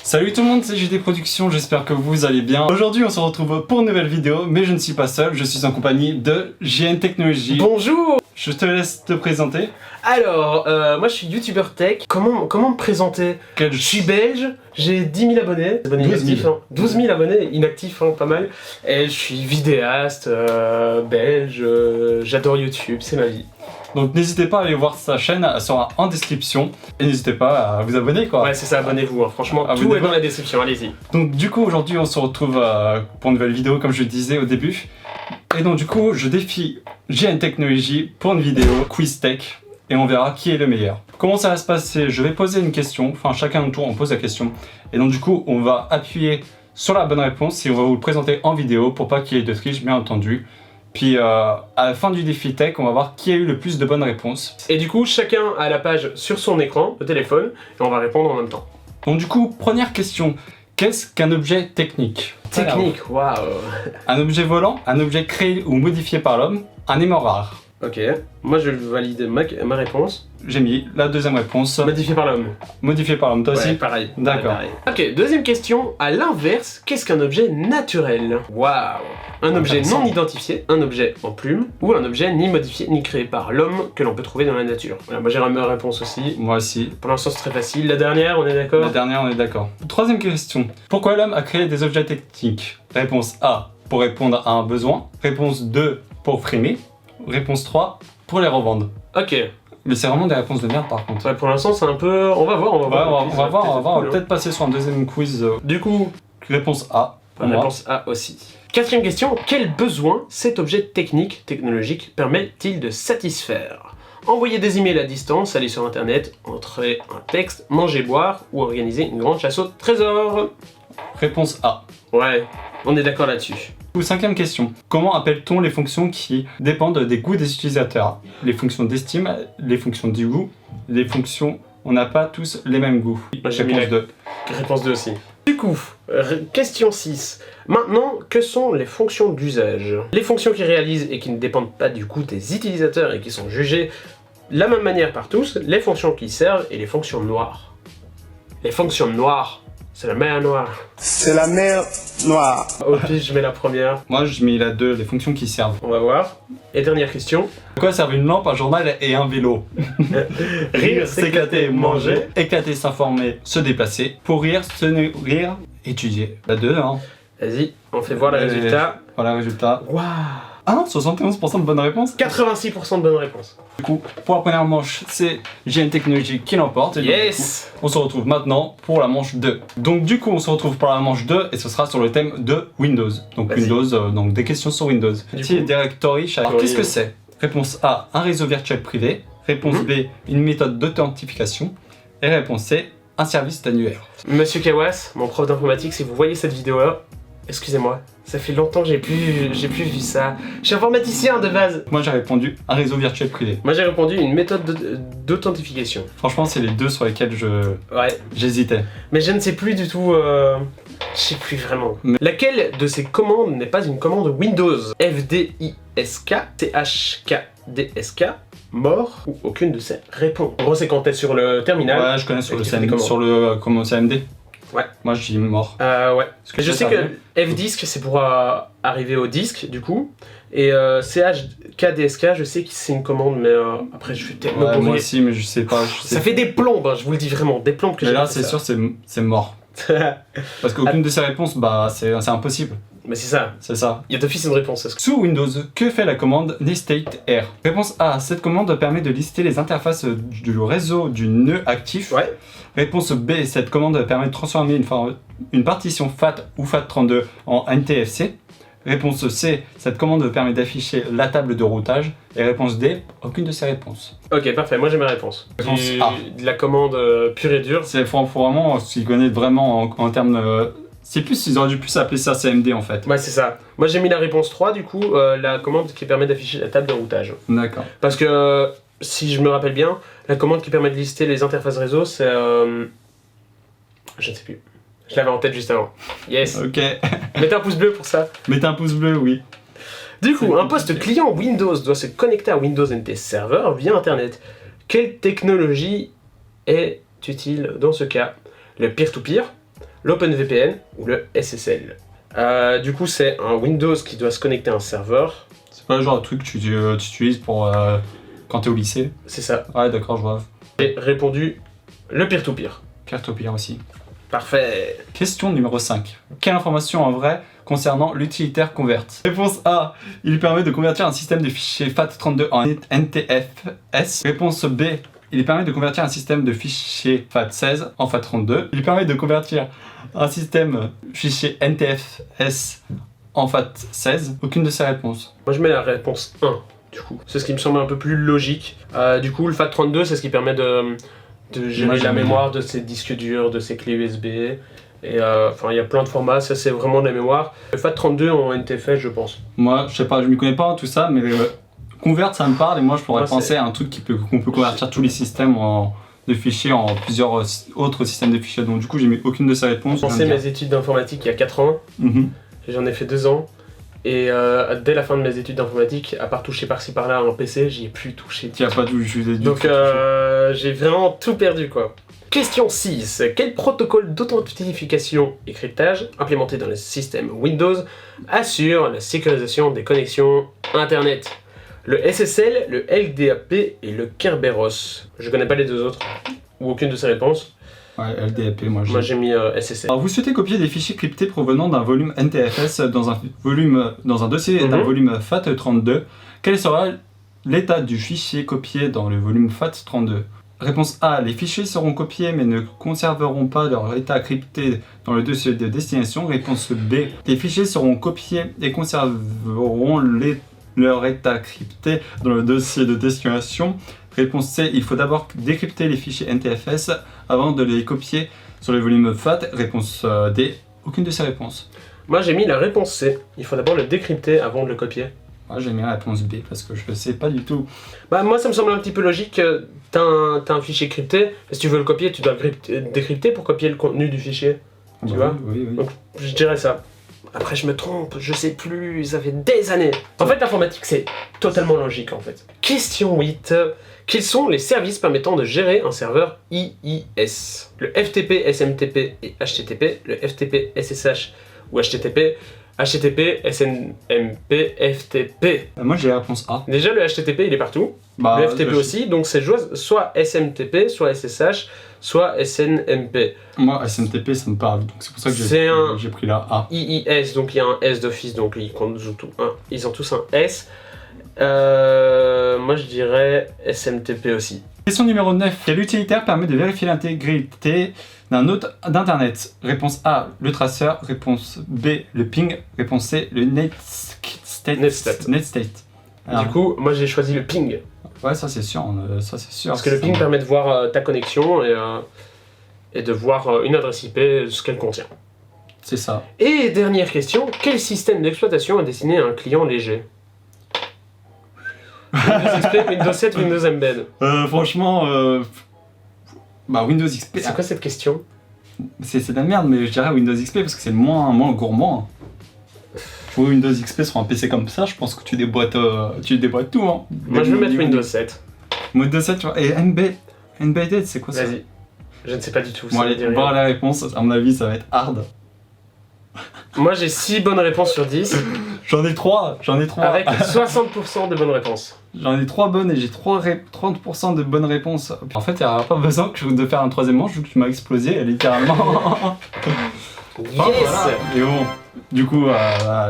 Salut tout le monde, c'est JT Productions, j'espère que vous allez bien. Aujourd'hui on se retrouve pour une nouvelle vidéo, mais je ne suis pas seul, je suis en compagnie de JN Technologies. Bonjour. Je te laisse te présenter. Alors, moi je suis youtubeur tech. Comment me présenter? Je suis belge, j'ai 10 000 abonnés. 12 000. 12 000 abonnés, inactifs, pas mal. Et je suis vidéaste, belge, j'adore YouTube, c'est ma vie. Donc n'hésitez pas à aller voir sa chaîne, elle sera en description. Et n'hésitez pas à vous abonner quoi. Ouais, c'est ça, abonnez-vous, hein. Franchement, tout est dans la description, allez-y. Donc du coup, aujourd'hui on se retrouve pour une nouvelle vidéo, comme je le disais au début. Et donc du coup, je défie JN Technologies pour une vidéo quiz tech. Et on verra qui est le meilleur. Comment ça va se passer? Je vais poser une question, enfin chacun notre tour on pose la question. Et donc du coup, on va appuyer sur la bonne réponse et on va vous le présenter en vidéo pour pas qu'il y ait de triche, bien entendu. Puis à la fin du défi tech, on va voir qui a eu le plus de bonnes réponses. Et du coup, chacun a la page sur son écran, le téléphone, et on va répondre en même temps. Donc du coup, première question. Qu'est-ce qu'un objet technique? Technique, waouh. Un objet volant, un objet créé ou modifié par l'homme, un aimant rare. Ok, moi je valide ma réponse. J'ai mis la deuxième réponse. Modifié par l'homme. Modifié par l'homme, toi aussi? Ouais, pareil. D'accord. Ok, deuxième question. À l'inverse, qu'est-ce qu'un objet naturel? Waouh. Un objet non identifié, un objet en plume, ou un objet ni modifié ni créé par l'homme que l'on peut trouver dans la nature. Voilà, moi j'ai ma réponse aussi. Moi aussi. Pour l'instant c'est très facile. La dernière, on est d'accord? La dernière, on est d'accord. Troisième question. Pourquoi l'homme a créé des objets techniques? Réponse A, pour répondre à un besoin. Réponse 2, pour frimer. Réponse 3, pour les revendre. Ok. Mais c'est vraiment des réponses de merde par contre. Ouais, pour l'instant c'est un peu... On va voir. On va peut-être passer sur un deuxième quiz. Du coup... Réponse A. Réponse A aussi. Quatrième question. Quel besoin cet objet technique, technologique, permet-il de satisfaire? Envoyer des emails à distance, aller sur internet, entrer un texte, manger, boire ou organiser une grande chasse au trésor. Réponse A. Ouais, on est d'accord là-dessus. Cinquième question. Comment appelle-t-on les fonctions qui dépendent des goûts des utilisateurs? Les fonctions d'estime, les fonctions du goût, les fonctions... On n'a pas tous les mêmes goûts. Réponse 2. Réponse 2 aussi. Du coup, question 6. Maintenant, que sont les fonctions d'usage? Les fonctions qui réalisent et qui ne dépendent pas du goût des utilisateurs et qui sont jugées de la même manière par tous, les fonctions qui servent et les fonctions noires. Les fonctions noires, c'est la mer noire. C'est la mer noire. Au pire, je mets la première. Moi, je mets la 2, les fonctions qui servent. On va voir. Et dernière question. À quoi servent une lampe, un journal et un vélo? Rire, s'éclater, manger. Éclater, s'informer, se déplacer. Pour rire, se nourrir, étudier. La 2, hein. Vas-y, on fait voir le résultat. Voilà le résultat. Waouh. Ah, 71% de bonnes réponses. 86% de bonnes réponses. Du coup, pour la première manche, c'est JN Technologies qui l'emporte. Yes. On se retrouve maintenant pour la manche 2. Donc du coup, on se retrouve pour la manche 2 et ce sera sur le thème de Windows. Donc Windows, donc des questions sur Windows. Directory, alors qu'est-ce que c'est? Réponse A, un réseau virtuel privé. Réponse B, une méthode d'authentification. Et réponse C, un service annuaire. Monsieur Kawas, mon prof d'informatique, si vous voyez cette vidéo-là, excusez-moi, ça fait longtemps que j'ai plus vu ça. Je suis informaticien de base. Moi j'ai répondu un réseau virtuel privé. Moi j'ai répondu une méthode d'authentification. Franchement, c'est les deux sur lesquels j'hésitais. Mais je ne sais plus du tout. Je sais plus vraiment. Laquelle de ces commandes n'est pas une commande Windows? FDISK, CHKDSK, mort ou aucune de ces réponses. En gros, c'est quand t'es sur le terminal. Ouais, je connais sur le CMD. Ouais. Moi je dis mort. Ouais. Je sais que FDisk c'est pour arriver au disque du coup. Et CHKDSK je sais que c'est une commande mais après je suis tellement bourré. Moi aussi mais je sais pas. Ça fait des plombes, hein, je vous le dis vraiment, des plombes que j'ai. Mais là c'est sûr c'est mort. Parce qu'aucune de ces réponses bah c'est impossible. Mais c'est ça. C'est ça. Il y a d'office une réponse. Sous Windows, que fait la commande nestate R? Réponse A, cette commande permet de lister les interfaces du réseau du nœud actif. Ouais. Réponse B, cette commande permet de transformer une partition FAT ou FAT32 en NTFC. Réponse C, cette commande permet d'afficher la table de routage. Et réponse D, aucune de ces réponses. Ok, parfait, moi j'ai ma réponse. Réponse A. De la commande pure et dure. C'est vraiment, s'ils connaissent vraiment en termes... C'est plus, ils auraient dû plus appeler ça CMD en fait. Ouais, c'est ça. Moi j'ai mis la réponse 3 du coup, la commande qui permet d'afficher la table de routage. D'accord. Parce que, si je me rappelle bien, la commande qui permet de lister les interfaces réseau, c'est... Je ne sais plus. Je l'avais en tête juste avant. Yes. Ok. Mettez un pouce bleu pour ça. Mettez un pouce bleu, oui. Du coup, un poste client Windows doit se connecter à Windows NT Server via Internet. Quelle technologie est utile dans ce cas? Le peer-to-peer, l'OpenVPN ou le SSL. Du coup, c'est un Windows qui doit se connecter à un serveur. C'est pas le genre de truc que tu utilises pour quand t'es au lycée. C'est ça. Ouais, d'accord, je vois. J'ai répondu le peer-to-peer. Peer-to-peer aussi. Parfait. Question numéro 5. Quelle information en vrai concernant l'utilitaire convert? Réponse A. Il permet de convertir un système de fichiers FAT32 en NTFS. Réponse B. Il permet de convertir un système de fichiers FAT16 en FAT32. Il permet de convertir un système fichier NTFS en FAT16. Aucune de ces réponses. Moi, je mets la réponse 1, du coup. C'est ce qui me semble un peu plus logique. Du coup, le FAT32, c'est ce qui permet de gérer la mémoire de ses disques durs, de ses clés USB. Et enfin, il y a plein de formats, ça c'est vraiment de la mémoire. Le FAT32 en NTFS, je pense. Moi, je sais pas, je m'y connais pas en tout ça, mais convert, ça me parle et moi je pourrais penser à un truc qu'on peut convertir tous les systèmes de fichiers en plusieurs autres systèmes de fichiers. Donc du coup, j'ai mis aucune de ces réponses. J'ai commencé mes études d'informatique il y a 4 ans. J'en ai fait 2 ans. Et dès la fin de mes études d'informatique, à part toucher par-ci par-là un PC, j'y ai plus touché. Tu as pas tout touché. Donc j'ai vraiment tout perdu quoi. Question 6. Quel protocole d'authentification et cryptage implémenté dans le système Windows assure la sécurisation des connexions Internet? Le SSL, le LDAP et le Kerberos. Je connais pas les deux autres. Ou aucune de ces réponses. Ouais, LDAP, moi j'ai mis SSL. Alors vous souhaitez copier des fichiers cryptés provenant d'un volume NTFS dans un dossier d'un volume FAT32. Quel sera l'état du fichier copié dans le volume FAT32? Réponse A. Les fichiers seront copiés mais ne conserveront pas leur état crypté dans le dossier de destination. Réponse B. Les fichiers seront copiés et conserveront leur état crypté dans le dossier de destination. Réponse C. Il faut d'abord décrypter les fichiers NTFS avant de les copier sur le volume FAT. Réponse D. Aucune de ces réponses. Moi j'ai mis la réponse C. Il faut d'abord le décrypter avant de le copier. Moi j'ai mis la réponse B parce que je sais pas du tout. Bah moi ça me semble un petit peu logique. T'as un fichier crypté. Si tu veux le copier, tu dois le décrypter pour copier le contenu du fichier. Tu vois? Oui. Donc je dirais ça. Après je me trompe, je sais plus, ça fait des années. En fait l'informatique c'est totalement logique en fait. Question 8. Quels sont les services permettant de gérer un serveur IIS? Le FTP, SMTP et HTTP, le FTP, SSH ou HTTP, HTTP, SNMP, FTP. Moi j'ai la réponse A. Déjà le HTTP il est partout, le FTP aussi, donc c'est soit SMTP, soit SSH, soit SNMP. Moi SMTP ça me parle, donc c'est pour ça que j'ai pris la A. IIS, donc il y a un S d'office, donc ils ont tous un S. Moi je dirais SMTP aussi. Question numéro 9. Quel utilitaire permet de vérifier l'intégrité d'un node d'internet? Réponse A, le traceur. Réponse B, le ping. Réponse C, le netstate. Alors, du coup, moi j'ai choisi le ping. Ouais, ça c'est sûr, Parce que le ping permet de voir ta connexion et de voir une adresse IP, ce qu'elle contient. C'est ça. Et dernière question, quel système d'exploitation est destiné à un client léger? Windows XP, Windows 7, Windows Embed. Franchement, Windows XP. C'est quoi cette question? C'est de la merde, mais je dirais Windows XP parce que c'est le moins gourmand. Pour Windows XP sur un PC comme ça, je pense que tu déboîtes tout. Hein. Moi je vais mettre Windows 7. Windows 7, tu vois. Et Embedded, c'est quoi ça? Vas-y. Je ne sais pas du tout. Bon, allez, voir la réponse. À mon avis, ça va être hard. Moi j'ai 6 bonnes réponses sur 10. J'en ai 3. Avec 60% de bonnes réponses. J'en ai 3 bonnes et j'ai 30% de bonnes réponses. En fait, il n'y aura pas besoin de faire un troisième manche vu que tu m'as explosé littéralement. Yes. Voilà. Et bon, du coup,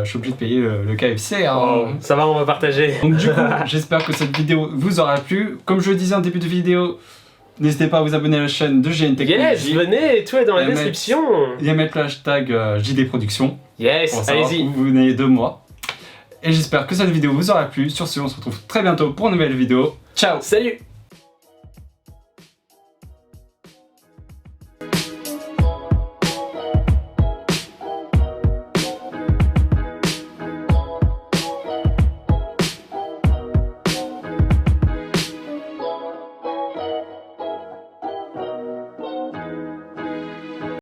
je suis obligé de payer le KFC. Hein. Oh, ça va, on va partager. Donc du coup, j'espère que cette vidéo vous aura plu. Comme je le disais en début de vidéo, n'hésitez pas à vous abonner à la chaîne de GN Technology. Yes, venez, tout est dans la description. Et à mettre le hashtag JD Production. Yes, allez-y. Vous venez de moi. Et j'espère que cette vidéo vous aura plu. Sur ce, on se retrouve très bientôt pour une nouvelle vidéo. Ciao. Salut.